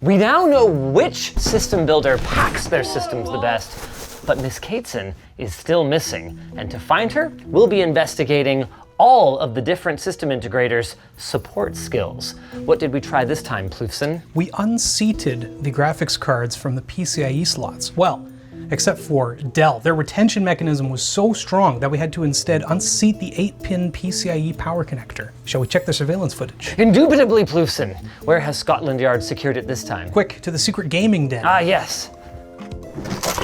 We now know which system builder packs their systems the best, but Miss Kateson is still missing. And to find her, we'll be investigating all of the different system integrators' support skills. What did we try this time, Ploufson? We unseated the graphics cards from the PCIe slots. Well, except for Dell. Their retention mechanism was so strong that we had to instead unseat the 8-pin PCIe power connector. Shall we check the surveillance footage? Indubitably, Ploufson. Where has Scotland Yard secured it this time? Quick, to the secret gaming den. Ah, yes.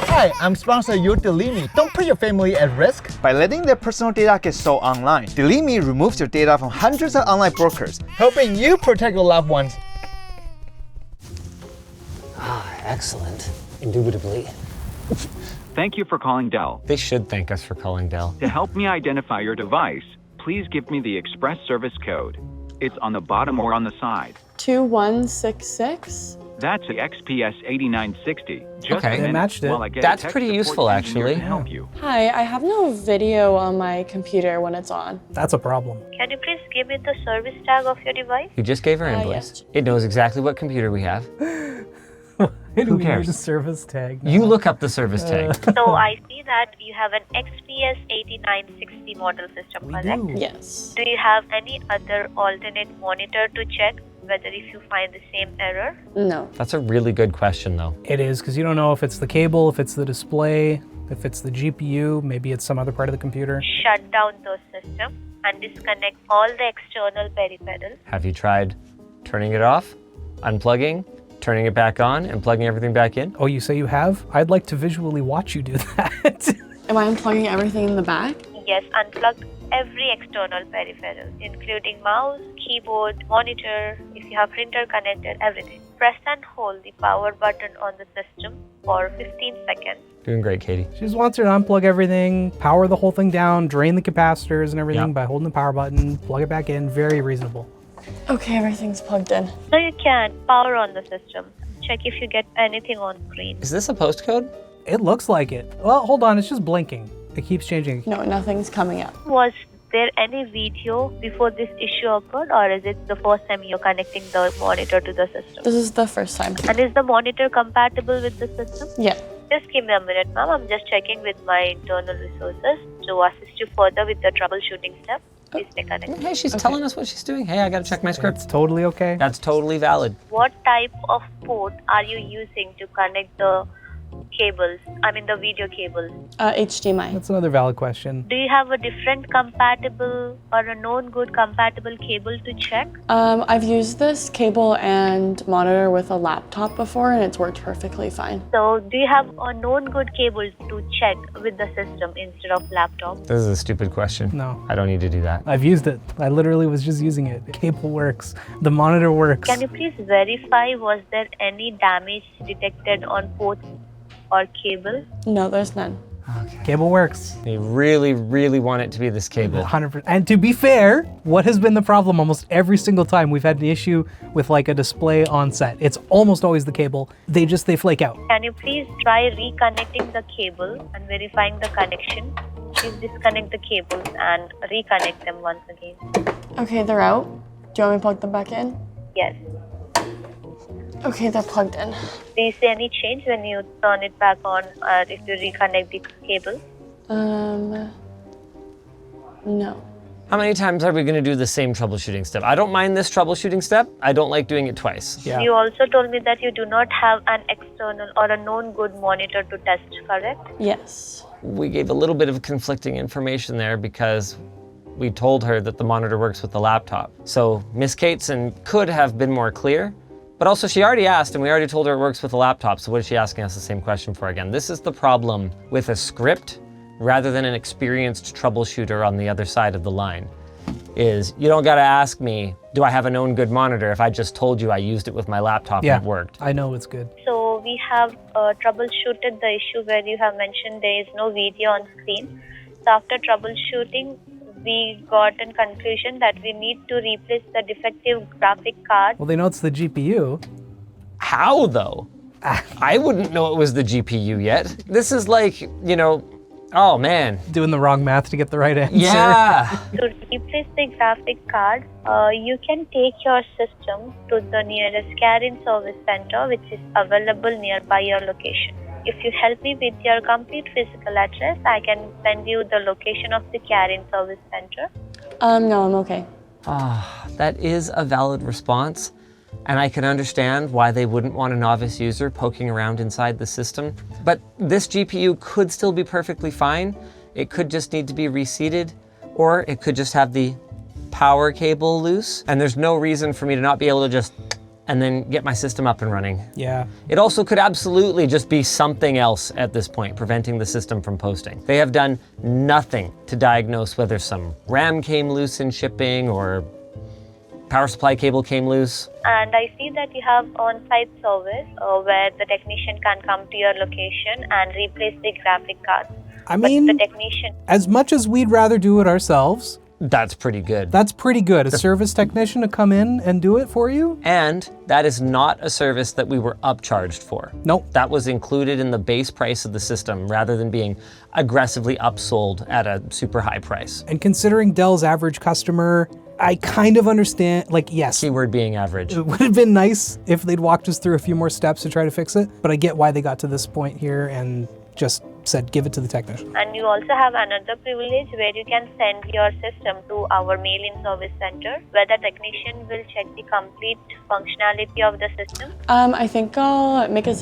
Hi, I'm sponsor you Delete. Don't put your family at risk by letting their personal data get sold online. Delete removes your data from hundreds of online brokers, helping you protect your loved ones. Ah, excellent. Indubitably. Thank you for calling Dell. They should thank us for calling Dell. To help me identify your device, please give me the express service code. It's on the bottom or on the side. 2166? That's the XPS 8960. Just Okay. a minute matched it. while I get a That's tech pretty support useful, engineer actually. to help you. Hi, I have no video on my computer when it's on. That's a problem. Can you please give me the service tag of your device? You just gave her invoice. Yes. It knows exactly what computer we have. Who cares? The service tag. You look up the service tag. So I see that you have an XPS 8960 model system, correct? Yes. Do you have any other alternate monitor to check whether if you find the same error? No. That's a really good question, though. It is, because you don't know if it's the cable, if it's the display, if it's the GPU, maybe it's some other part of the computer. Shut down those systems and disconnect all the external peripherals. Have you tried turning it off, unplugging, turning it back on, and plugging everything back in? Oh, you say you have? I'd like to visually watch you do that. Am I unplugging everything in the back? Yes, unplug every external peripheral, including mouse, keyboard, monitor, if you have printer connected, everything. Press and hold the power button on the system for 15 seconds. Doing great, Katie. She just wants her to unplug everything, power the whole thing down, drain the capacitors and everything Yeah. by holding the power button, plug it back in. Very reasonable. Okay, everything's plugged in. So you can power on the system. Check if you get anything on screen. Is this a postcode? It looks like it. Well, hold on, it's just blinking. It keeps changing. No, nothing's coming up. Was there any video before this issue occurred, or is it the first time you're connecting the monitor to the system? This is the first time. And is the monitor compatible with the system? Yeah. Just give me a minute, ma'am. I'm just checking with my internal resources to assist you further with the troubleshooting step. Please stay connected. Hey, she's telling us what she's doing. Hey, I gotta check my script. It's totally okay. That's totally valid. What type of port are you using to connect the cables? I mean the video cables. HDMI. That's another valid question. Do you have a different compatible or a known good compatible cable to check? I've used this cable and monitor with a laptop before and it's worked perfectly fine. So do you have a known good cable to check with the system instead of laptop? This is a stupid question. No. I don't need to do that. I've used it. I literally was just using it. The cable works. The monitor works. Can you please verify was there any damage detected on ports or cable? No, there's none. Cable works. They really, really want it to be this cable. 100%. And to be fair, what has been the problem almost every single time we've had an issue with like a display on set? It's almost always the cable. They flake out. Can you please try reconnecting the cable and verifying the connection? Please disconnect the cables and reconnect them once again. Okay, they're out. Do you want me to plug them back in? Yes. Okay, they're plugged in. Do you see any change when you turn it back on or if you reconnect the cable? No. How many times are we gonna do the same troubleshooting step? I don't mind this troubleshooting step. I don't like doing it twice. Yeah. You also told me that you do not have an external or a known good monitor to test, correct? Yes. We gave a little bit of conflicting information there because we told her that the monitor works with the laptop. So Miss Kateson could have been more clear, but also she already asked and we already told her it works with the laptop, so what is she asking us the same question for again? This is the problem with a script rather than an experienced troubleshooter on the other side of the line, is you don't gotta ask me, do I have a known good monitor if I just told you I used it with my laptop Yeah, and it worked. I know it's good. So we have troubleshooted the issue where you have mentioned there is no video on screen. So after troubleshooting, we got a conclusion that we need to replace the defective graphic card. Well, they know it's the GPU. How though? I wouldn't know it was the GPU yet. This is like, Oh man. Doing the wrong math to get the right answer. Yeah. To replace the graphic card, you can take your system to the nearest care-in service center, which is available nearby your location. If you help me with your complete physical address, I can send you the location of the care-in service center. No, I'm okay. That is a valid response. And I can understand why they wouldn't want a novice user poking around inside the system. But this GPU could still be perfectly fine. It could just need to be reseated, or it could just have the power cable loose. And there's no reason for me to not be able to just and then get my system up and running. Yeah. It also could absolutely just be something else at this point, preventing the system from posting. They have done nothing to diagnose whether some RAM came loose in shipping or power supply cable came loose. And I see that you have on-site service where the technician can come to your location and replace the graphic card. I mean, but the technician, as much as we'd rather do it ourselves, That's pretty good. that's pretty good. A service technician to come in and do it for you? And that is not a service that we were upcharged for. Nope. That was included in the base price of the system rather than being aggressively upsold at a super high price. And considering Dell's average customer, I kind of understand, like, yes, Keyword being average. it would have been nice if they'd walked us through a few more steps to try to fix it, but I get why they got to this point here and just said, give it to the technician. and you also have another privilege where you can send your system to our mail-in service center, where the technician will check the complete functionality of the system. I think I'll make a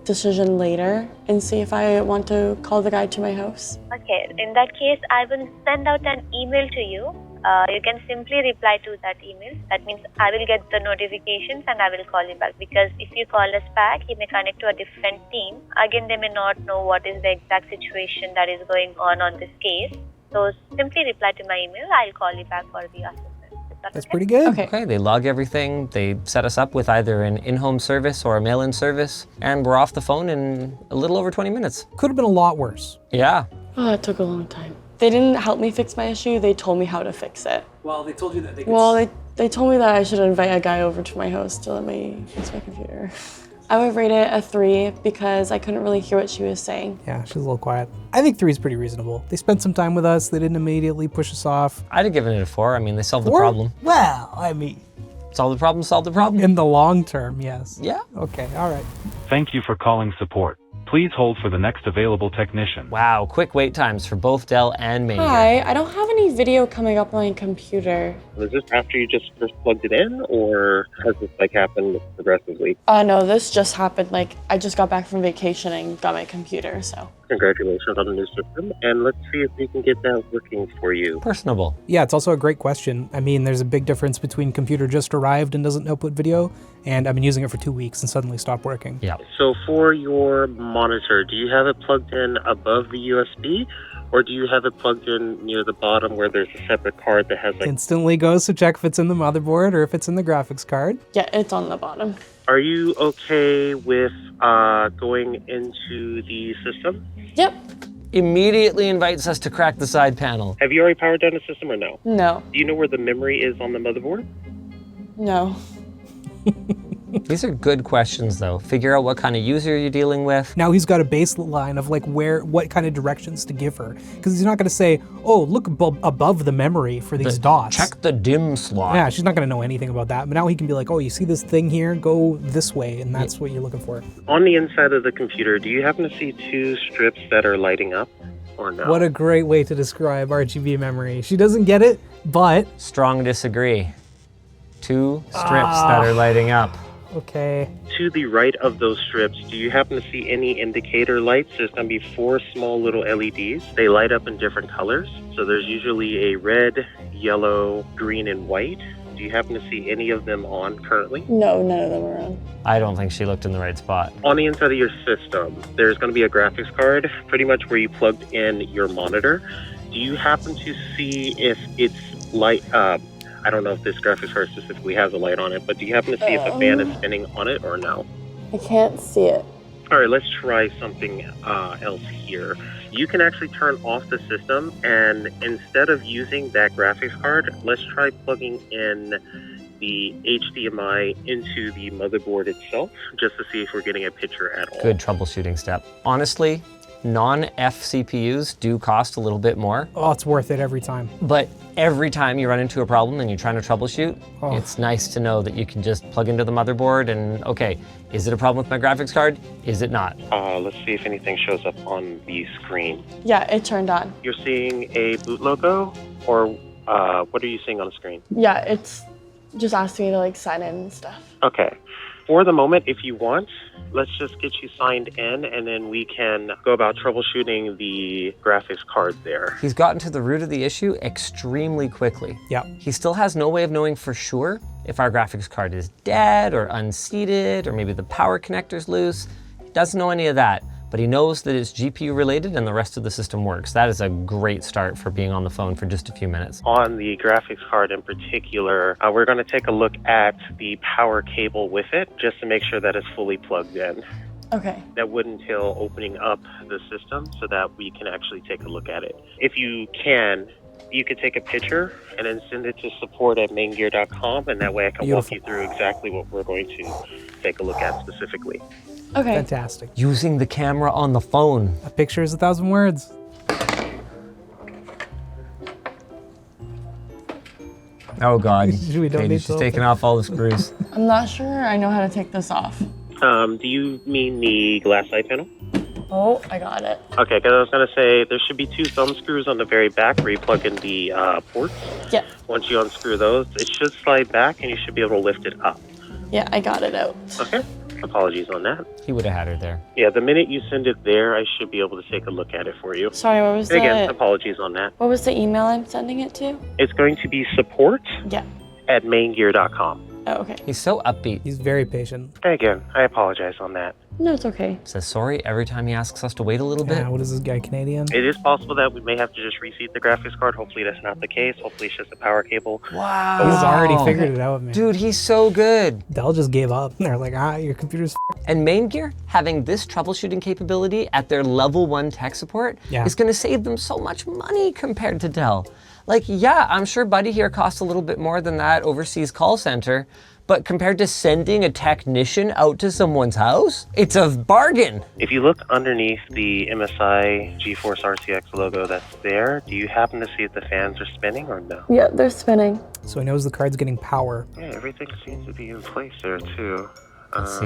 decision later and see if I want to call the guy to my house. Okay, in that case, I will send out an email to you. You can simply reply to that email. That means I will get the notifications and I will call you back, because if you call us back, you may connect to a different team. Again, they may not know what is the exact situation that is going on this case. So simply reply to my email. I'll call you back for the assessment. Is that That's okay? pretty good. Okay. Okay, they log everything. They set us up with either an in-home service or a mail-in service, and we're off the phone in a little over 20 minutes. Could have been a lot worse. Yeah. Oh, it took a long time. They didn't help me fix my issue. They told me how to fix it. Well, they told you that they Well, they told me that I should invite a guy over to my house to let me fix my computer. I would rate it a 3 because I couldn't really hear what she was saying. Yeah, she's a little quiet. I think 3 is pretty reasonable. They spent some time with us. They didn't immediately push us off. I'd have given it a 4. I mean, they solved the problem. Well, I mean, Solved the problem, solved the problem. in the long term, yes. Yeah. Okay, all right. Thank you for calling support. Please hold for the next available technician. Wow, quick wait times for both Dell and Maingear. Hi, I don't have any video coming up on my computer. Was this after you just first plugged it in, or has this happened progressively? No, this just happened. I just got back from vacation and got my computer, so. Congratulations on the new system, and let's see if we can get that working for you. Personable. Yeah, it's also a great question. I mean, there's a big difference between computer just arrived and doesn't output video, and I've been using it for 2 weeks and suddenly stopped working. Yeah. So for your monitor, do you have it plugged in above the USB, or do you have it plugged in near the bottom where there's a separate card that has Instantly goes to check if it's in the motherboard or if it's in the graphics card. Yeah, it's on the bottom. Are you okay with going into the system? Yep. Immediately invites us to crack the side panel. Have you already powered down the system or no? No. Do you know where the memory is on the motherboard? No. These are good questions, though. Figure out what kind of user you're dealing with. Now he's got a baseline of what kind of directions to give her. Because he's not going to say, oh, look above the memory for these dots. Check the DIMM slot. Yeah, she's not going to know anything about that. But now he can be like, oh, you see this thing here? Go this way, and that's what you're looking for. On the inside of the computer, do you happen to see 2 strips that are lighting up, or no? What a great way to describe RGB memory. She doesn't get it, but... Strong disagree. 2 strips that are lighting up. Okay. To the right of those strips, do you happen to see any indicator lights? There's going to be 4 small little LEDs. They light up in different colors. So there's usually a red, yellow, green, and white. Do you happen to see any of them on currently? No, none of them are on. I don't think she looked in the right spot. On the inside of your system, there's going to be a graphics card, pretty much where you plugged in your monitor. Do you happen to see if it's light... I don't know if this graphics card specifically has a light on it, but do you happen to see if a fan is spinning on it or no? I can't see it. All right, let's try something else here. You can actually turn off the system, and instead of using that graphics card, let's try plugging in the HDMI into the motherboard itself, just to see if we're getting a picture at all. Good troubleshooting step. Honestly, non-F CPUs do cost a little bit more, Oh, it's worth it every time. but every time you run into a problem and you're trying to troubleshoot, it's nice to know that you can just plug into the motherboard and, okay, is it a problem with my graphics card? Is it not? Let's see if anything shows up on the screen. Yeah, it turned on. You're seeing a boot logo, or what are you seeing on the screen? Yeah, it's just asking me to like sign in and stuff. Okay. For the moment, if you want, let's just get you signed in, and then we can go about troubleshooting the graphics card there. He's gotten to the root of the issue extremely quickly. Yeah. He still has no way of knowing for sure if our graphics card is dead or unseated, or maybe the power connector's loose. He doesn't know any of that, but he knows that it's GPU related and the rest of the system works. That is a great start for being on the phone for just a few minutes. On the graphics card in particular, we're going to take a look at the power cable with it, just to make sure that it's fully plugged in. Okay. That would entail opening up the system so that we can actually take a look at it. If you can, you could take a picture and then send it to support@maingear.com, and that way I can walk you through exactly what we're going to take a look at specifically. Okay. Fantastic. Using the camera on the phone. A picture is 1,000 words. Oh God, We don't need she's to taking off all the screws. I'm not sure I know how to take this off. Do you mean the glass side panel? Oh, I got it. Okay, because I was going to say there should be 2 thumb screws on the very back where you plug in the ports. Yeah. Once you unscrew those, it should slide back and you should be able to lift it up. Yeah, I got it out. Okay. Apologies on that. He would have had her there. Yeah, the minute you send it there, I should be able to take a look at it for you. Sorry, what was And again, the apologies on that. what was the email I'm sending it to? It's going to be support@maingear.com. Oh, okay. He's so upbeat. He's very patient. Again, I apologize on that. No, it's okay. Says sorry every time he asks us to wait a little bit. Yeah, what is this guy, Canadian? It is possible that we may have to just reseat the graphics card. Hopefully that's not the case. Hopefully it's just a power cable. Wow. He's already figured it out, man. Dude, he's so good. Dell just gave up. They're like, your computer's And Maingear, having this troubleshooting capability at their level 1 tech support Yeah. is gonna save them so much money compared to Dell. Like, yeah, I'm sure Buddy here costs a little bit more than that overseas call center, but compared to sending a technician out to someone's house, it's a bargain. If you look underneath the MSI GeForce RTX logo that's there, do you happen to see if the fans are spinning or no? Yeah, they're spinning. So he knows the card's getting power. Yeah, everything seems to be in place there too. Let's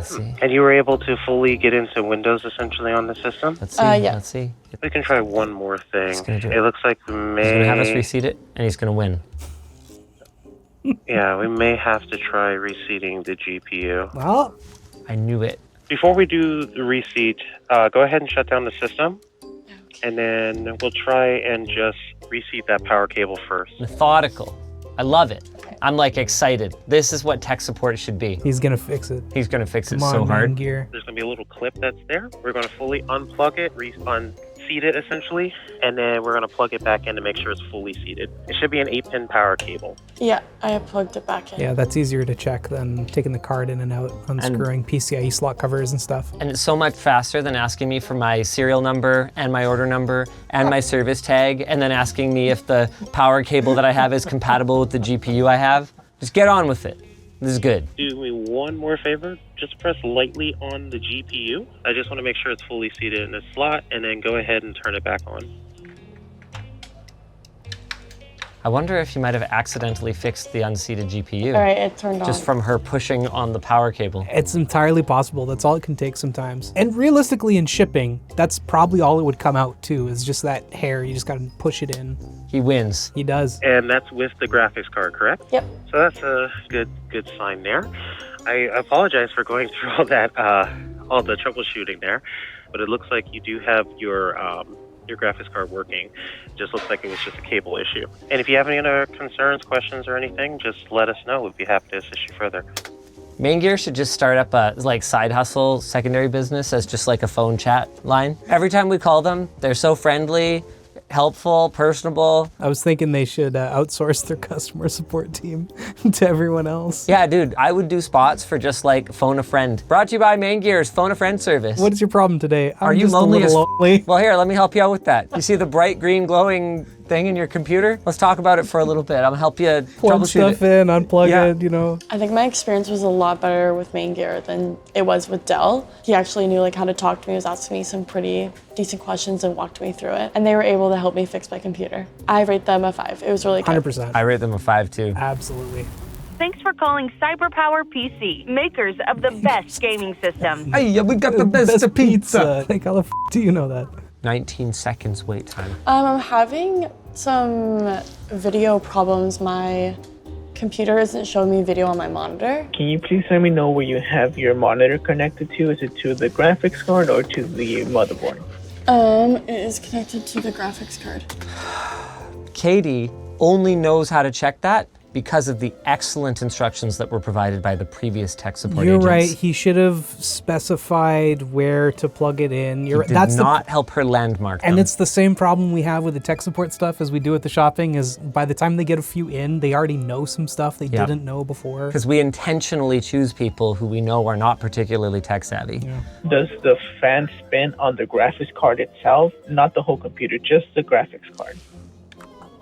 see. And you were able to fully get into Windows essentially on the system? Let's see, yeah. let's see. We can try one more thing. gonna do it. It looks like we He's gonna have us may... reseat it, and he's gonna win. Yeah, we may have to try reseating the GPU. Well, I knew it. Before we do the reseat, go ahead and shut down the system. And then we'll try and just reseat that power cable first. Methodical. I love it. I'm like excited. This is what tech support should be. he's gonna fix it. He's gonna fix it Come so on, hard. Gear. There's going to be a little clip that's there. We're going to fully unplug it, unseat it essentially, and then we're going to plug it back in to make sure it's fully seated. It should be an 8-pin power cable. Yeah, I plugged it back in. Yeah, that's easier to check than taking the card in and out, unscrewing PCIe slot covers and stuff. And it's so much faster than asking me for my serial number and my order number and my service tag, and then asking me if the power cable that I have is compatible with the GPU I have. Just get on with it. This is good. Do me one more favor. Just press lightly on the GPU. I just want to make sure it's fully seated in the slot, and then go ahead and turn it back on. I wonder if you might have accidentally fixed the unseated GPU. All right, it turned on. Just from her pushing on the power cable. It's entirely possible. That's all it can take sometimes. And realistically in shipping, that's probably all it would come out to, is just that hair. You just gotta push it in. He wins. He does. And that's with the graphics card, correct? Yep. So that's a good sign there. I apologize for going through all that, all the troubleshooting there, but it looks like you do have your graphics card working. It just looks like it was just a cable issue. And if you have any other concerns, questions, or anything, just let us know. We'd be happy to assist you further. Maingear should just start up a side hustle secondary business as just like a phone chat line. Every time we call them, they're so friendly, helpful, personable. I was thinking they should outsource their customer support team to everyone else. Yeah, dude, I would do spots for just like phone a friend. Brought to you by Maingear's phone a friend service. What is your problem today? Are you just lonely a little lonely. Well, here, let me help you out with that. You see the bright green glowing thing in your computer? Let's talk about it for a little bit. I'll help you Plug troubleshoot stuff it. in, unplug Yeah. it, you know. I think my experience was a lot better with Maingear than it was with Dell. He actually knew like how to talk to me, he was asking me some pretty decent questions and walked me through it. And they were able to help me fix my computer. I rate them a 5. It was really good. 100%. I rate them a 5 too. Absolutely. Thanks for calling CyberPower PC, makers of the best gaming system. Hey, we got the best pizza. Like, how the do you know that? 19 seconds wait time. I'm having some video problems. My computer isn't showing me video on my monitor. Can you please let me know where you have your monitor connected to? Is it to the graphics card or to the motherboard? It is connected to the graphics card. Katie only knows how to check that because of the excellent instructions that were provided by the previous tech support You're agents. right. He should have specified where to plug it in. You're He did that's not help her landmark them. And it's the same problem we have with the tech support stuff as we do with the shopping is by the time they get a few in, they already know some stuff they Yep. didn't know before. Because we intentionally choose people who we know are not particularly tech savvy. Yeah. Does the fan spin on the graphics card itself? Not the whole computer, just the graphics card.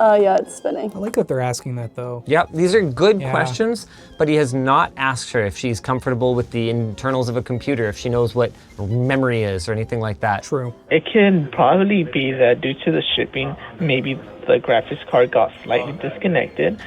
Yeah, it's spinning. I like that they're asking that though. Yep, these are good Yeah. questions, but he has not asked her if she's comfortable with the internals of a computer, if she knows what memory is or anything like that. True. It can probably be that due to the shipping, maybe the graphics card got slightly disconnected.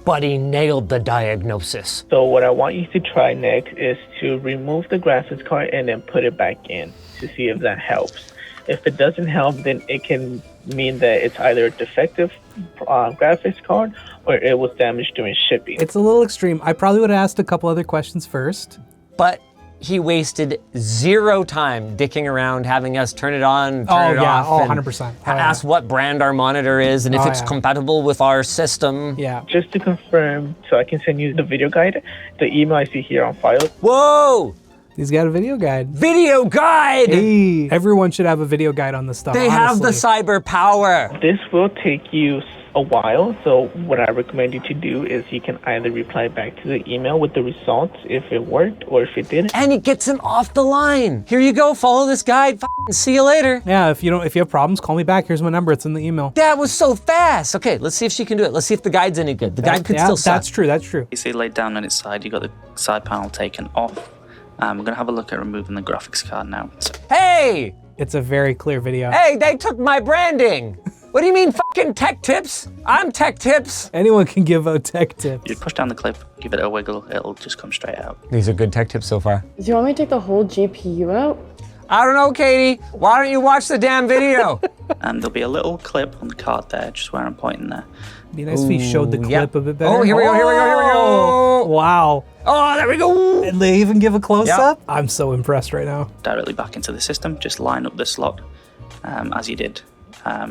But he nailed the diagnosis. So what I want you to try next is to remove the graphics card and then put it back in to see if that helps. If it doesn't help, then it can mean that it's either a defective graphics card or it was damaged during shipping. It's a little extreme. I probably would have asked a couple other questions first. But he wasted 0 time dicking around, having us turn it on, turn it off. Oh, and 100%. Oh, yeah. ask what brand our monitor is and if Oh, it's yeah. compatible with our system. Yeah. Just to confirm, so I can send you the video guide, the email I see here on file. Whoa! He's got a video guide. Video guide! Hey, everyone should have a video guide on this stuff. They have the honestly. cyber power. This will take you a while, so what I recommend you to do is you can either reply back to the email with the results if it worked or if it didn't. And it gets him off the line. Here you go, follow this guide. See you later. Yeah, if you have problems, call me back. Here's my number. It's in the email. That was so fast. Okay, let's see if she can do it. Let's see if the guide's any good. The guide could still suck. That's true. That's true. You see it laid down on its side, you got the side panel taken off. We're gonna have a look at removing the graphics card now. So, Hey! It's a very clear video. Hey, they took my branding. What do you mean fucking tech tips? I'm tech tips. Anyone can give out tech tips. you push down the clip, give it a wiggle, it'll just come straight out. These are good tech tips so far. Do you want me to take the whole GPU out? I don't know, Katie. Why don't you watch the damn video? And there'll be a little clip on the card there, just where I'm pointing there. Be nice if he showed the clip yeah. a bit better. Oh, here we go, here we go, here we go. Wow. Oh, there we go. And they even give a close-up? I'm so impressed right now. Directly back into the system, just line up the slot as you did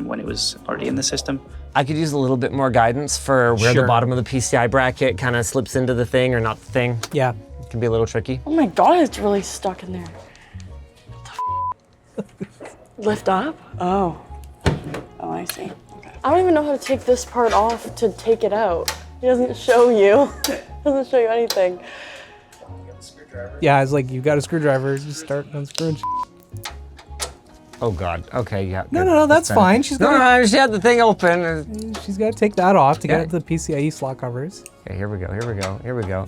when it was already in the system. I could use a little bit more guidance for where Sure. the bottom of the PCI bracket kind of slips into the thing or not the thing. Yeah. It can be a little tricky. Oh my god, it's really stuck in there. Lift up? Oh. Oh, I see. Okay. I don't even know how to take this part off to take it out. It doesn't show you. It doesn't show you anything. Yeah, it's like, you've got a screwdriver. Just start unscrewing. Oh God. Okay. Yeah. No, that's better. fine. She's got No, she had the thing open. she's got to take that off to Yeah. get the PCIe slot covers. Okay. Here we go. Here we go. Here we go.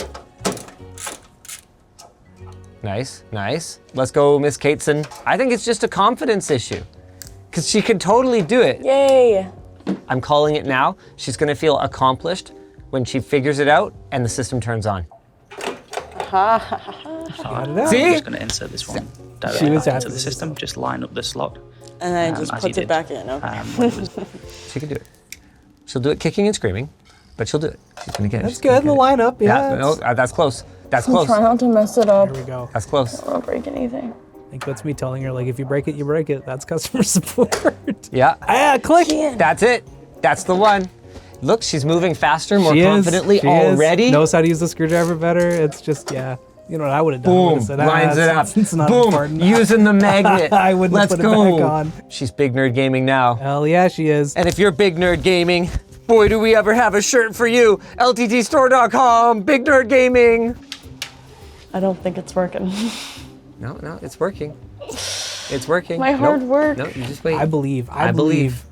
Nice. Nice. Let's go, Miss Kateson. I think it's just a confidence issue, because she could totally do it. Yay. I'm calling it now. She's gonna feel accomplished when she figures it out and the system turns on. Got it out. See? I'm just going to insert this one directly was back happy into the system. Just line up the slot. And then just as you puts it did, back in. Okay. when it was She can do it. She'll do it kicking and screaming, but she'll do it. She's gonna get it. That's She's gonna good. The get it. lineup, yeah. Yeah. No, that's close. That's close. Try not to mess it up. There we go. That's close. I don't break anything. I think that's me telling her, like, if you break it, you break it. That's customer support. Yeah. Ah, click. That's it. That's the one. Look, she's moving faster, more She is. confidently She is. already. Knows how to use the screwdriver better. It's just, yeah. You know what I would have done? I Boom, would've said, lines it up. It's not Boom, important. using the magnet. I wouldn't Let's have put go. it back on. She's Big Nerd Gaming now. Hell yeah, she is. And if you're Big Nerd Gaming, boy, do we ever have a shirt for you. LTTstore.com, Big Nerd Gaming. I don't think it's working. No, it's working. It's working. My hard work. No, you just wait. I believe. I believe.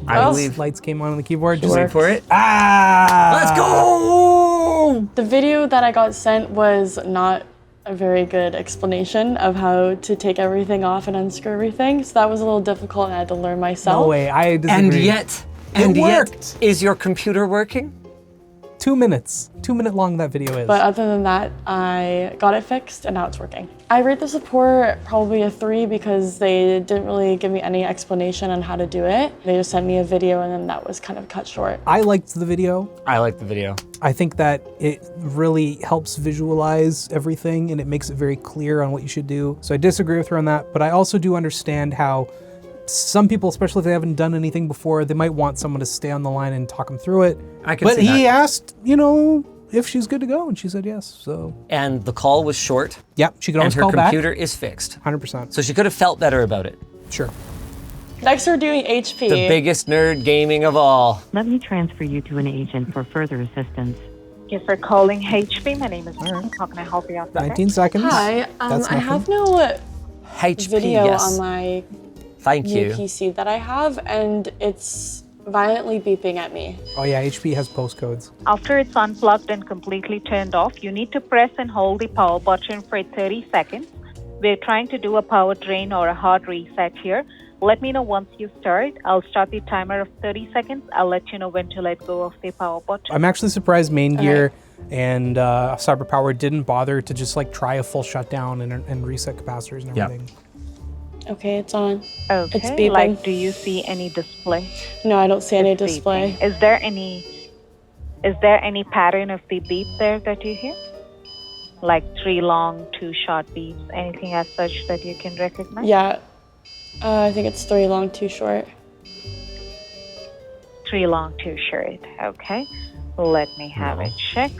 I believe. Lights came on the keyboard. Just wait for it. Let's go! The video that I got sent was not a very good explanation of how to take everything off and unscrew everything. So that was a little difficult and I had to learn myself. No way, I disagree. And yet, worked. is your computer working? 2 minutes. 2 minute long that video is. But other than that, I got it fixed and now it's working. I rate the support probably a 3 because they didn't really give me any explanation on how to do it. They just sent me a video and then that was kind of cut short. I liked the video. I like the video. I think that it really helps visualize everything and it makes it very clear on what you should do. So I disagree with her on that, but I also do understand how some people, especially if they haven't done anything before, they might want someone to stay on the line and talk them through it. I can But see he that. asked, if she's good to go, and she said yes, so. And the call was short. Yep, she could always and call her back. computer is fixed. 100%. So she could have felt better about it. Sure. Next we're doing HP. The biggest nerd gaming of all. Let me transfer you to an agent for further assistance. Thank you for calling HP. My name is Mary. How can I help you out today? 19 seconds. Hi, That's I nothing. have no HP, video yes. on my Thank new you. PC that I have, and it's violently beeping at me. Oh yeah, HP has postcodes. After it's unplugged and completely turned off, you need to press and hold the power button for 30 seconds. We're trying to do a power drain or a hard reset here. Let me know once you start. I'll start the timer of 30 seconds. I'll let you know when to let go of the power button. I'm actually surprised Maingear and CyberPower didn't bother to just try a full shutdown and reset capacitors and everything. Okay, it's on. Okay. It's beeping. Like, do you see any display? No, I don't see any It's display. beeping. Is there any pattern of the beep there that you hear? Like 3 long, 2 short beeps, anything as such that you can recognize? Yeah, I think it's 3 long, 2 short. 3 long, 2 short. Okay. Let me have it check.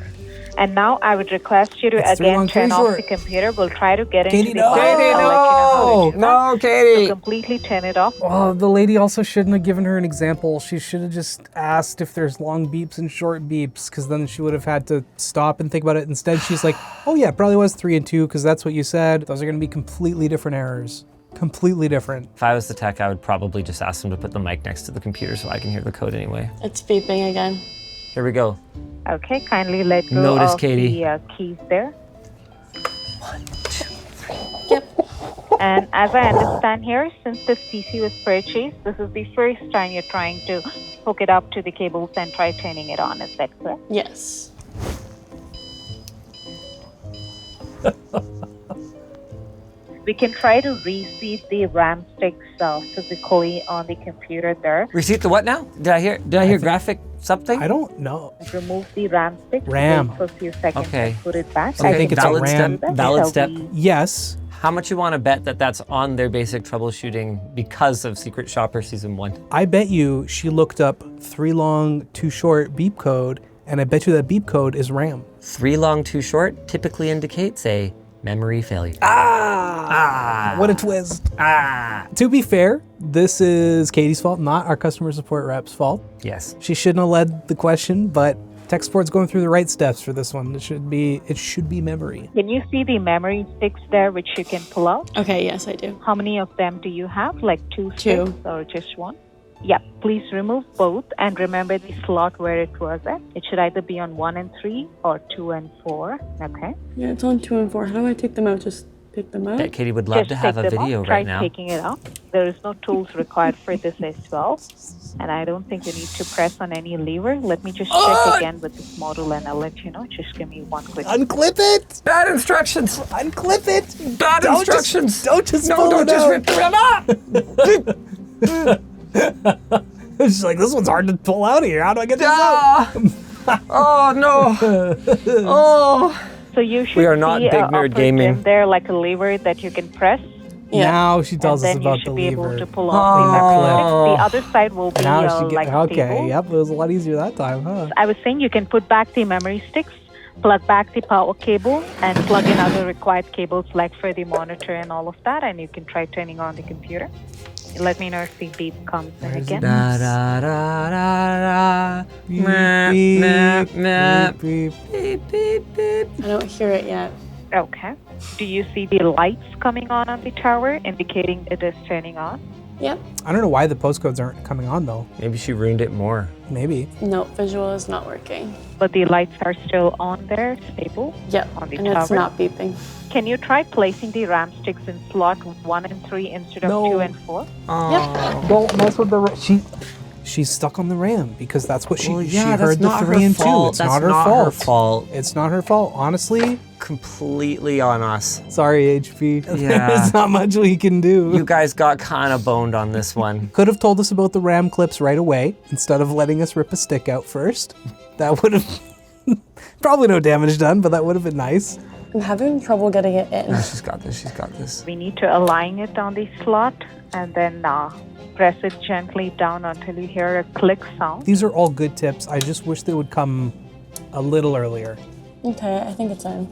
And now I would request you to It's 3 long, again 2 turn off short. the computer. We'll try to get into Katie, the no! box. I'll let you know how to do that. No, Katie! So completely turn it off. Oh, the lady also shouldn't have given her an example. She should have just asked if there's long beeps and short beeps, because then she would have had to stop and think about it. Instead, she's like, oh yeah, it probably was 3 and 2, because that's what you said. Those are going to be completely different errors. Completely different. If I was the tech, I would probably just ask them to put the mic next to the computer so I can hear the code anyway. It's beeping again. Here we go. Okay, kindly let go Notice, of Katie. the keys there. 1, 2, 3. Yep. And as I understand here, since this PC was purchased, this is the first time you're trying to hook it up to the cables and try turning it on. Is that correct? Yes. We can try to reseat the RAM sticks physically on the computer there. Reseat the what now? Did I hear graphic something? I don't know. Remove the RAM stick. RAM. Wait for a few seconds Okay. and put it back. So I think it's a valid RAM. step. Valid Shall step. we- Yes. How much you want to bet that that's on their basic troubleshooting because of Secret Shopper Season 1? I bet you she looked up 3 long, 2 short beep code, and I bet you that beep code is RAM. 3 long, 2 short typically indicates a memory failure. What a twist. To be fair, this is Katie's fault, not our customer support rep's fault. Yes. She shouldn't have led the question, but tech support's going through the right steps for this one. It should be memory. Can you see the memory sticks there which you can pull out? Okay, yes, I do. How many of them do you have? Like 2 2. sticks or just 1? Yeah, please remove both and remember the slot where it was at. It should either be on 1 and 3 or 2 and 4. Okay. Yeah, it's on 2 and 4. How do I take them out? Just pick them out? Bet Katie would love Just to have take a them video off. Try right now. taking it out. There is no tools required for this as well. And I don't think you need to press on any lever. Let me just check again with this model and I'll let you know. Just give me 1 quick. Unclip it! Bad instructions! Unclip it! Bad instructions! Don't just No, pull don't it just out. rip the rim up! It's like, this one's hard to pull out of here. How do I get this out? Ah! Oh no! Oh! So you should We are not see big nerd upper gaming. trim there like a lever that you can press. Yeah. Now she tells us and then about you should the be lever. able to pull off the memory stick. The other side will be Now she like okay, stable. yep, it was a lot easier that time, huh? I was saying you can put back the memory sticks, plug back the power cable, and plug in other required cables like for the monitor and all of that, and you can try turning on the computer. Let me know if the beep comes in Where's again. Da da da da da. Beep, Meh, beep, meh, meh. beep, beep. Beep, beep, beep. I don't hear it yet. Okay. Do you see the lights coming on the tower indicating it is turning on? Yep. I don't know why the postcodes aren't coming on though. Maybe she ruined it more. Maybe. No, visual is not working. But the lights are still on there, stable? Yep, on the and tower. it's not beeping. Can you try placing the RAM sticks in slot 1 and 3 instead of 2 and 4? Yep. Don't mess with the she's stuck on the RAM because that's what she yeah, heard that's the not 3 her and 2. fault. It's That's not her not fault. her fault. It's not her fault. Honestly, Completely on us. sorry HP. Yeah. There's not much we can do. You guys got kind of boned on this one. Could have told us about the RAM clips right away instead of letting us rip a stick out first. That would have probably no damage done, but that would have been nice. I'm having trouble getting it in. No, she's got this. She's got this. We need to align it on the slot and then press it gently down until you hear a click sound. These are all good tips. I just wish they would come a little earlier. Okay, I think it's in.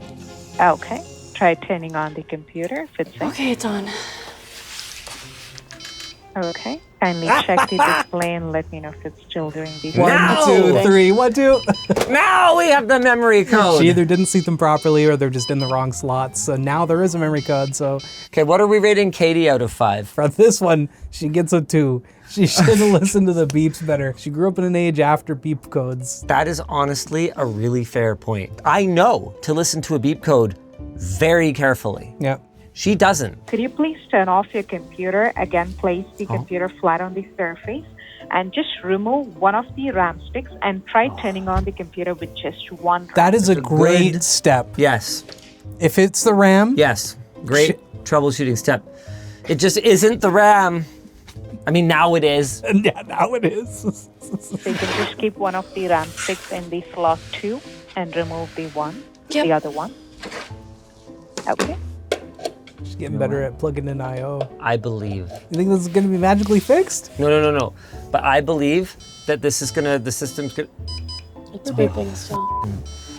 Okay. Try turning on the computer if it's in. Okay, it's on. Okay. Kindly check the display and let me know if it's still doing the 1, 2, 3, 1, 2. Now we have the memory code. She either didn't see them properly or they're just in the wrong slots. So now there is a memory code. So Okay, what are we rating Katie out of 5? for this one, she gets a 2. She should have listened to the beeps better. She grew up in an age after beep codes. That is honestly a really fair point. I know to listen to a beep code very carefully. Yeah. She doesn't. Could you please turn off your computer? Again, place the computer flat on the surface and just remove one of the RAM sticks and try turning on the computer with just one RAM. That is a great step. Yes. If it's the RAM, Yes. Great troubleshooting step. It just isn't the RAM. I mean, now it is. Yeah, now it is. So you can just keep one of the RAM sticks in the slot 2 and remove the other one. Okay. She's getting better at plugging in I/O. I believe. You think this is going to be magically fixed? No. But I believe that the system's gonna. It's beeping still.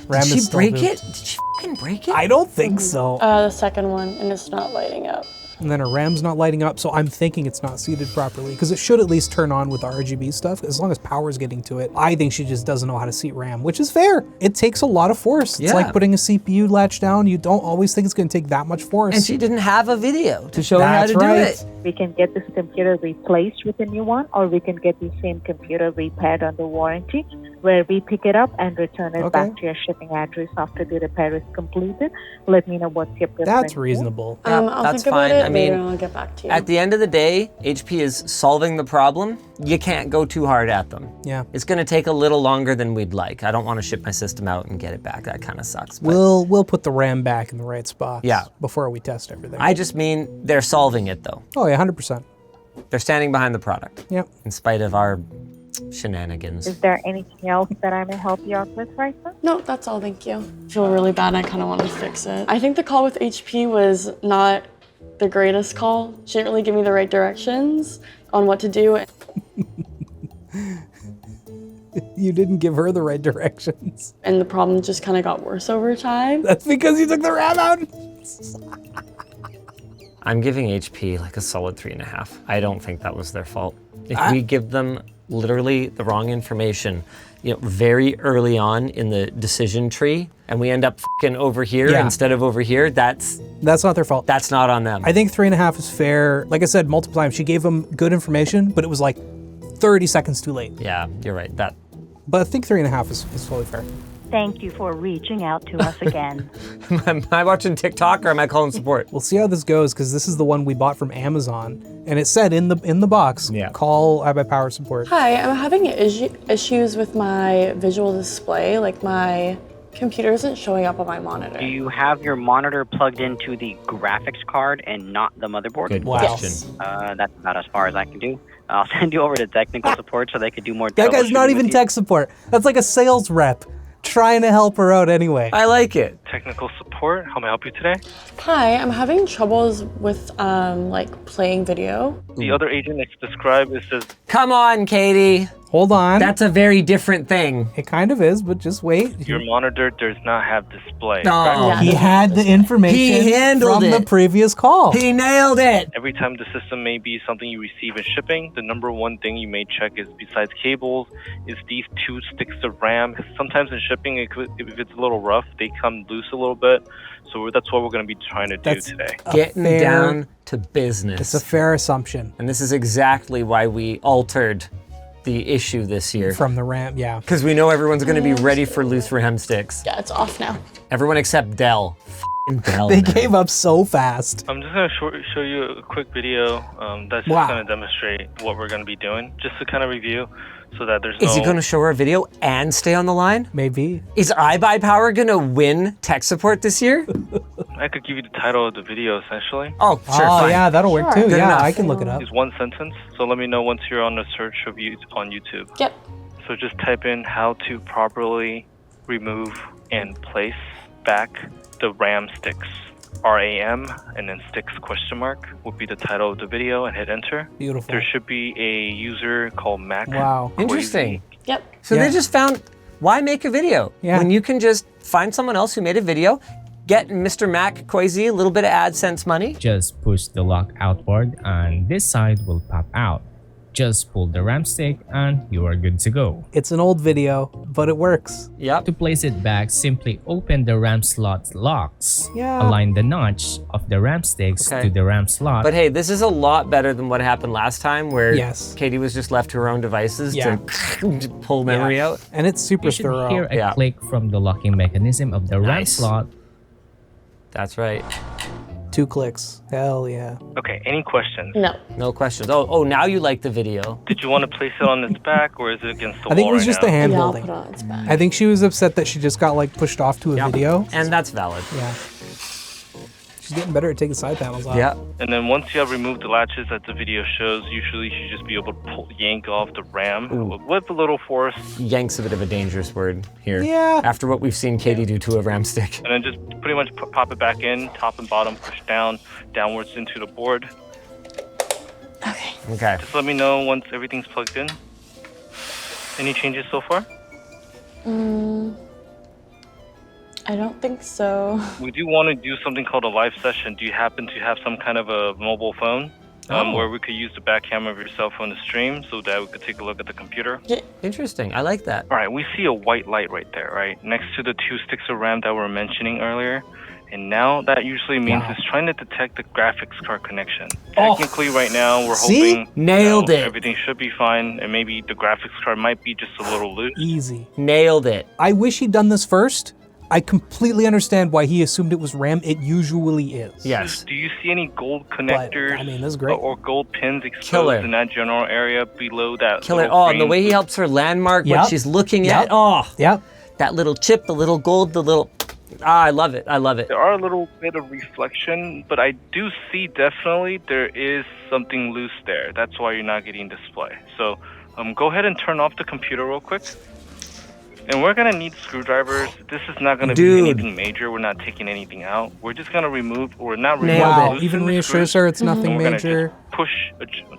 RAM Did she is still break boot. it? Did she fucking break it? I don't think so. The second one, and it's not lighting up. And then her RAM's not lighting up, so I'm thinking it's not seated properly, because it should at least turn on with the RGB stuff, as long as power's getting to it. I think she just doesn't know how to seat RAM, which is fair. It takes a lot of force. It's Yeah. like putting a CPU latch down. You don't always think it's gonna take that much force. And she didn't have a video to show her how That's to right. do it. We can get this computer replaced with a new one, or we can get the same computer repaired under warranty, where we pick it up and return it back to your shipping address after the repair is completed. Let me know what's your preference. That's reasonable. I'll that's think about fine. it I mean, later and I'll get back to you. At the end of the day, HP is solving the problem. You can't go too hard at them. Yeah. It's gonna take a little longer than we'd like. I don't want to ship my system out and get it back. That kind of sucks. But We'll put the RAM back in the right spot. Yeah. Before we test everything. I just mean they're solving it though. Oh yeah, 100%. They're standing behind the product. Yep. In spite of our shenanigans. Is there anything else that I may help you out with right now? No, that's all, thank you. I feel really bad, I kind of want to fix it. I think the call with HP was not the greatest call. She didn't really give me the right directions on what to do. You didn't give her the right directions. And the problem just kind of got worse over time. That's because you took the RAM out. I'm giving HP like a solid 3.5. I don't think that was their fault. If we give them literally the wrong information, very early on in the decision tree, and we end up fucking over here instead of over here, that's not their fault. That's not on them. I think 3.5 is fair. Like I said multiple times, she gave them good information, but it was like 30 seconds too late. Yeah, you're right. But I think 3.5 is totally fair. Thank you for reaching out to us again. Am I watching TikTok or am I calling support? We'll see how this goes, because this is the one we bought from Amazon, and it said in the box, call iBuyPower support. Hi, I'm having issues with my visual display. Like my computer isn't showing up on my monitor. Do you have your monitor plugged into the graphics card and not the motherboard? Good question. Yes. That's about as far as I can do. I'll send you over to technical support so they could do more. That guy's not even tech support. That's like a sales rep trying to help her out anyway. I like it. Technical support, how may I help you today? Hi, I'm having troubles with like playing video. The other agent that's described is says, Come on, Katie. Hold on. That's a very different thing. It kind of is, but just wait. your monitor does not have display. Oh. He had the information He handled from it. the previous call. He nailed it. Every time the system may be something you receive in shipping, the number one thing you may check is, besides cables, is these 2 sticks of RAM. Sometimes in shipping, if it's a little rough, they come loose loose a little bit. So that's what we're going to be trying to do today. Getting down to business. It's a fair assumption. And this is exactly why we altered the issue this year. From the RAM, yeah. Because we know everyone's going to be ready for loose RAM sticks. Yeah, it's off now. Everyone except Dell. F***ing Dell. They man. gave up so fast. I'm just going to show you a quick video that's just going to demonstrate what we're going to be doing, just to kind of review so that there's Is he going to show her a video and stay on the line? Maybe. Is iBuyPower going to win tech support this year? I could give you the title of the video, essentially. Oh, sure, fine. Yeah, that'll work too. Good Yeah, enough. I can look it up. It's one sentence, so let me know once you're on the search of on YouTube. Yep. So just type in how to properly remove and place back the RAM sticks. RAM and then sticks question mark would be the title of the video, and hit enter. Beautiful. There should be a user called Mac. Wow. Interesting. Yep. So they just found, why make a video? Yeah. When you can just find someone else who made a video, get Mr. Mac Quasi a little bit of AdSense money. Just push the lock outward and this side will pop out. Just pull the RAM stick and you are good to go. It's an old video, but it works. Yep. To place it back, simply open the RAM slot locks. Yeah. Align the notch of the RAM sticks to the RAM slot. But hey, this is a lot better than what happened last time where Yes. Katie was just left to her own devices to pull memory out. And it's super You should thorough. hear a click from the locking mechanism of the RAM Nice. slot. That's right. 2 clicks. Hell yeah. Okay, any questions? No. No questions. Oh, now you like the video. Did you want to place it on its back or is it against the I think it wall was right just now? the hand Yeah, I'll holding. put it on its back. I think she was upset that she just got like pushed off to a video. And that's valid. Yeah. She's getting better at taking side panels off. Yeah. And then once you have removed the latches that the video shows, usually you should just be able to yank off the RAM with a little force. Yank's a bit of a dangerous word here. Yeah. After what we've seen Katie do to a RAM stick. And then just pretty much pop it back in, top and bottom, push down, downwards into the board. Okay. Just let me know once everything's plugged in. Any changes so far? I don't think so. We do want to do something called a live session. Do you happen to have some kind of a mobile phone where we could use the back camera of your cell phone to stream so that we could take a look at the computer? Interesting. I like that. All right, we see a white light right there, right? Next to the 2 sticks of RAM that we were mentioning earlier. And now that usually means it's trying to detect the graphics card connection. Technically right now we're hoping Nailed it. everything should be fine and maybe the graphics card might be just a little loose. Easy. Nailed it. I wish he'd done this first. I completely understand why he assumed it was RAM. It usually is. Yes. Do you see any gold connectors I mean, this is great. or gold pins exposed Killer. in that general area below that Killer. little Oh, and the green- way he helps her landmark what Yep. she's looking Yep. at. Oh, Yep. that little chip, the little gold, the little... I love it. I love it. There are a little bit of reflection, but I do see definitely there is something loose there. That's why you're not getting display. So go ahead and turn off the computer real quick. And we're gonna need screwdrivers. This is not gonna be anything major. We're not taking anything out. We're just gonna remove, or not remove. Wow, loosen even the reassures screws, her it's nothing and we're gonna major. just push,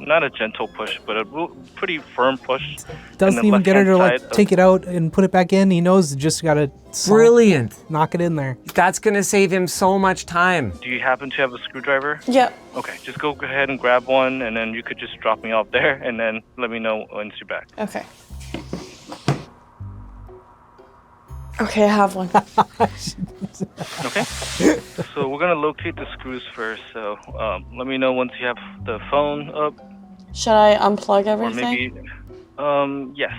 not a gentle push, but a pretty firm push. Doesn't in the even get her to left-hand like side of- take it out and put it back in. He knows you just gotta Brilliant. knock it in there. That's going to save him so much time. Do you happen to have a screwdriver? Yep. Okay, just go ahead and grab one, and then you could just drop me off there, and then let me know once you're back. Okay. Okay, I have one. Okay. So we're gonna locate the screws first. So let me know once you have the phone up, Should I unplug or everything? maybe, yes.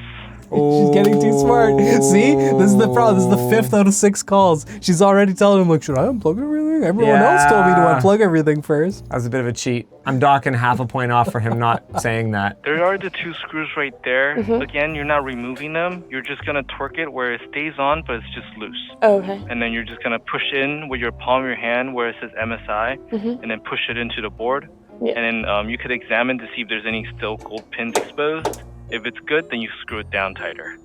She's getting too smart. See? This is the problem. This is the 5th out of 6 calls. She's already telling him, like, should I unplug everything? Everyone else told me to unplug everything first. That was a bit of a cheat. I'm docking half a point off for him not saying that. There are the 2 screws right there. Again, you're not removing them. You're just gonna torque it where it stays on, but it's just loose. Okay. And then you're just gonna push in with your palm of your hand where it says MSI, and then push it into the board. Yeah. And then you could examine to see if there's any still gold pins exposed. If it's good, then you screw it down tighter.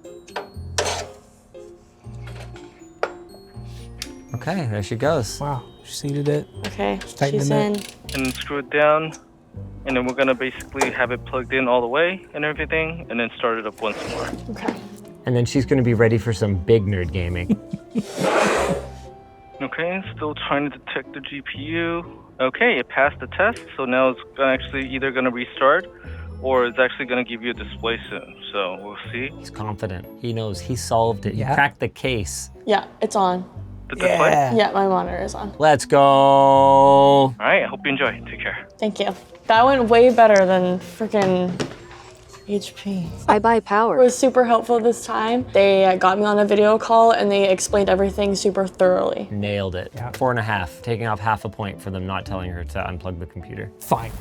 Okay, there she goes. Wow, she seated it. Okay, tightening she's it. in. And then screw it down. And then we're gonna basically have it plugged in all the way and everything, and then start it up once more. Okay. And then she's going to be ready for some big nerd gaming. Okay, still trying to detect the GPU. Okay, it passed the test, so now it's actually either gonna restart or it's actually gonna give you a display soon. So we'll see. He's confident. He knows he solved it. Yeah. He cracked the case. Yeah, it's on. the display? Yeah, my monitor is on. Let's go. All right, I hope you enjoy. Take care. Thank you. That went way better than freaking HP. iBuyPower. It was super helpful this time. They got me on a video call and they explained everything super thoroughly. Nailed it. 4.5, taking off half a point for them not telling her to unplug the computer. Fine.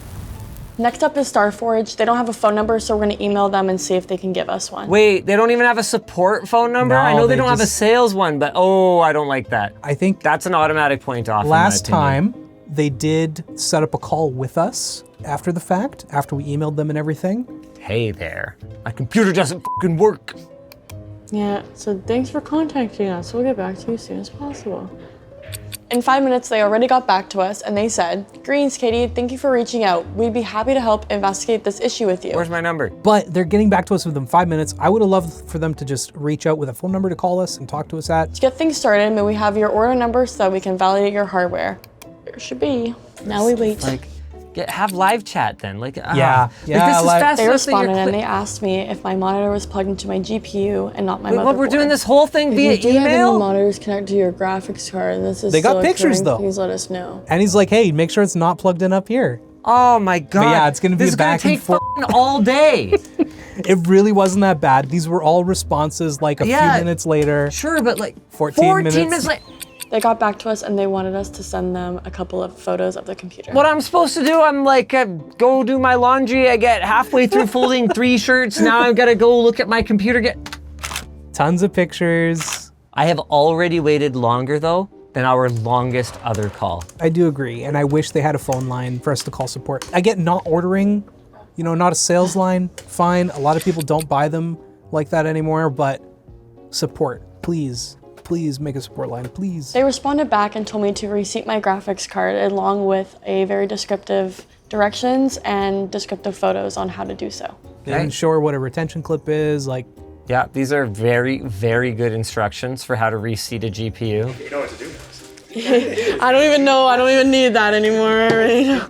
Next up is Starforge. They don't have a phone number, so we're gonna email them and see if they can give us one. Wait, they don't even have a support phone number? No, I know they they don't have a just- sales one, but oh, I don't like that. I think that's an automatic point off. Last in my opinion. time, they did set up a call with us after the fact, after we emailed them and everything. Hey there, my computer doesn't fucking work. Yeah, so thanks for contacting us. We'll get back to you as soon as possible. In 5 minutes, they already got back to us and they said, "Greens, Katie, thank you for reaching out. We'd be happy to help investigate this issue with you." Where's my number? But they're getting back to us within 5 minutes. I would have loved for them to just reach out with a phone number to call us and talk to us at. To get things started, may we have your order number so that we can validate your hardware? There should be. Now we wait. Have live chat then. Like, Yeah, Like, yeah, this is like- fast They enough that you're responded and cli- they asked me if my monitor was plugged into my GPU and not my Wait, motherboard. what, we're doing this whole thing If via you do have any email? monitors connected to your graphics card and this is They got still pictures, occurring, though. please let us know. And he's like, hey, make sure it's not plugged in up here. Oh my god. But yeah, it's gonna be this a is gonna back and take forth. fucking all day. It really wasn't that bad. These were all responses like a few minutes later. Sure, but like 14 minutes. later. They got back to us and they wanted us to send them a couple of photos of the computer. What I'm supposed to do, I'm like, go do my laundry. I get halfway through folding 3 shirts. Now I've gotta go look at my computer. Tons of pictures. I have already waited longer though than our longest other call. I do agree, and I wish they had a phone line for us to call support. I get not ordering, not a sales line, fine. A lot of people don't buy them like that anymore, but support, please. Please make a support line, please. They responded back and told me to reseat my graphics card along with a very descriptive directions and descriptive photos on how to do so. They didn't show her what a retention clip is, like. Yeah, these are very, very good instructions for how to reseat a GPU. You know what to do. I don't even know. I don't even need that anymore right now.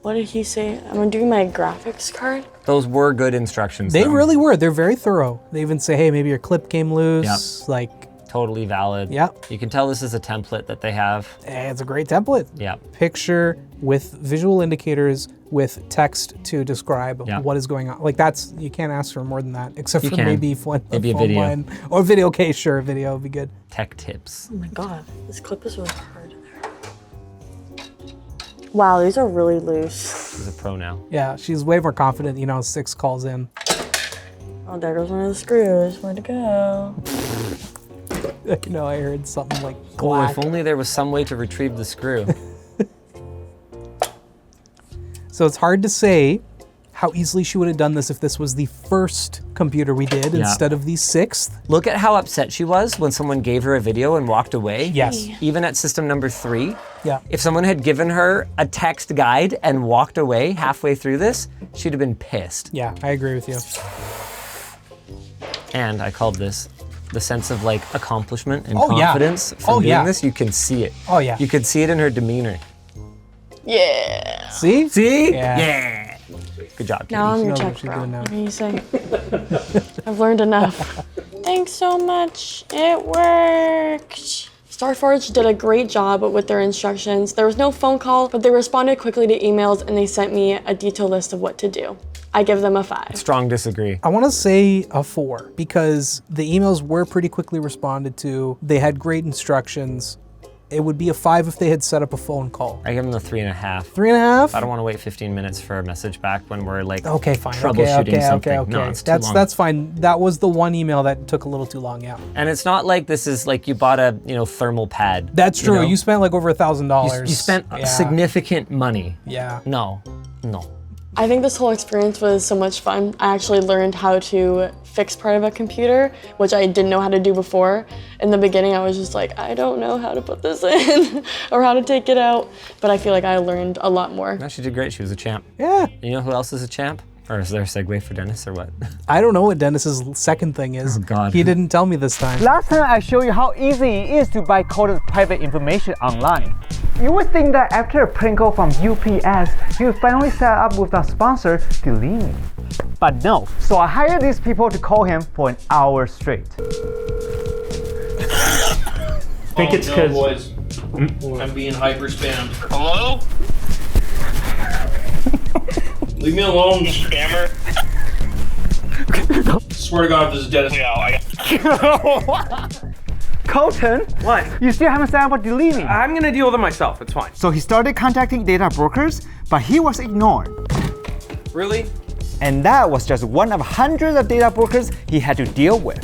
What did he say? I'm doing my graphics card? Those were good instructions. They though. really were. They're very thorough. They even say, hey, maybe your clip came loose. Yep. Like, totally valid. Yep. You can tell this is a template that they have. It's a great template. Yeah. Picture with visual indicators with text to describe what is going on. Like you can't ask for more than that, except You for can. maybe a Maybe a phone video. line. Or video, okay, sure, video would be good. Tech tips. Oh my god, this clip is really hard. Wow, these are really loose. She's a pro now. Yeah, she's way more confident, 6 calls in. Oh, there goes one of the screws. Where'd it go? I heard something like Oh, clack. if only there was some way to retrieve the screw. So it's hard to say how easily she would have done this if this was the first computer we did Yeah. instead of the 6th. Look at how upset she was when someone gave her a video and walked away. Yes. Even at system number 3. Yeah. If someone had given her a text guide and walked away halfway through this, she'd have been pissed. Yeah, I agree with you. And I called this the sense of accomplishment and Oh, yeah. confidence from Oh, doing yeah. this. You can see it. Oh, yeah. You could see it in her demeanor. Yeah. See? See? Yeah. Good job, Katie. Now I'm She your knows what tech she's bro. doing now. What can you say? I've learned enough. Thanks so much. It worked. Starforge did a great job with their instructions. There was no phone call, but they responded quickly to emails and they sent me a detailed list of what to do. I give them a 5. Strong disagree. I want to say a 4 because the emails were pretty quickly responded to. They had great instructions. It would be a 5 if they had set up a phone call. I give them the 3.5. 3.5? I don't want to wait 15 minutes for a message back when we're Okay, fine. troubleshooting something. Okay. No, it's too long. That's fine. That was the one email that took a little too long, yeah. And it's not like this is like you bought a thermal pad. That's true. know? You spent over $1,000. You spent significant money. Yeah. No. I think this whole experience was so much fun. I actually learned how to fix part of a computer, which I didn't know how to do before. In the beginning, I was just like, I don't know how to put this in or how to take it out. But I feel like I learned a lot more. No, she did great. She was a champ. Yeah. You know who else is a champ? Or is there a segue for Dennis or what? I don't know what Dennis's second thing is. Oh, God. He didn't tell me this time. Last time I showed you how easy it is to buy coded private information online. You would think that after a prank call from UPS, you would finally set up with our sponsor, Delimi. But no, so I hired these people to call him for an hour straight. think it's because boys. I'm being hyper spammed. Hello? Leave me alone, you spammer. Swear to God, this is Dennis. Colton, what? You still haven't signed up for Delimi. I'm gonna deal with it myself. It's fine. So he started contacting data brokers, but he was ignored. Really? And that was just one of hundreds of data brokers he had to deal with.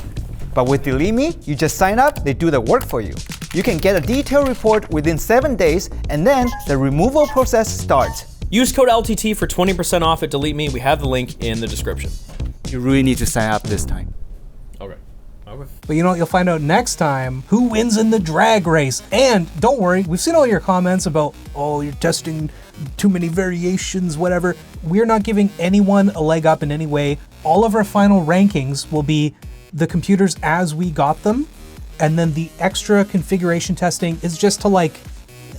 But with Delimi, you just sign up, they do the work for you. You can get a detailed report within 7 days, and then the removal process starts. Use code LTT for 20% off at Delete Me. We have the link in the description. You really need to sign up this time. Okay. Okay. But you know what, you'll find out next time who wins in the drag race. And don't worry, we've seen all your comments about, oh, you're testing too many variations, whatever. We're not giving anyone a leg up in any way. All of our final rankings will be the computers as we got them. And then the extra configuration testing is just to like,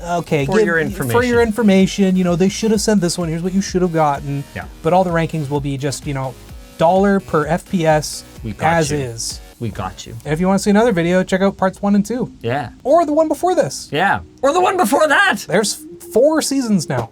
okay, For your information. For your information, you know, they should have sent this one, here's what you should have gotten. Yeah. But all the rankings will be just, you know, dollar per FPS as you. is. We got you. And if you want to see another video, check out parts 1 and 2. Yeah. Or the one before this. Yeah. Or the one before that. There's 4 seasons now.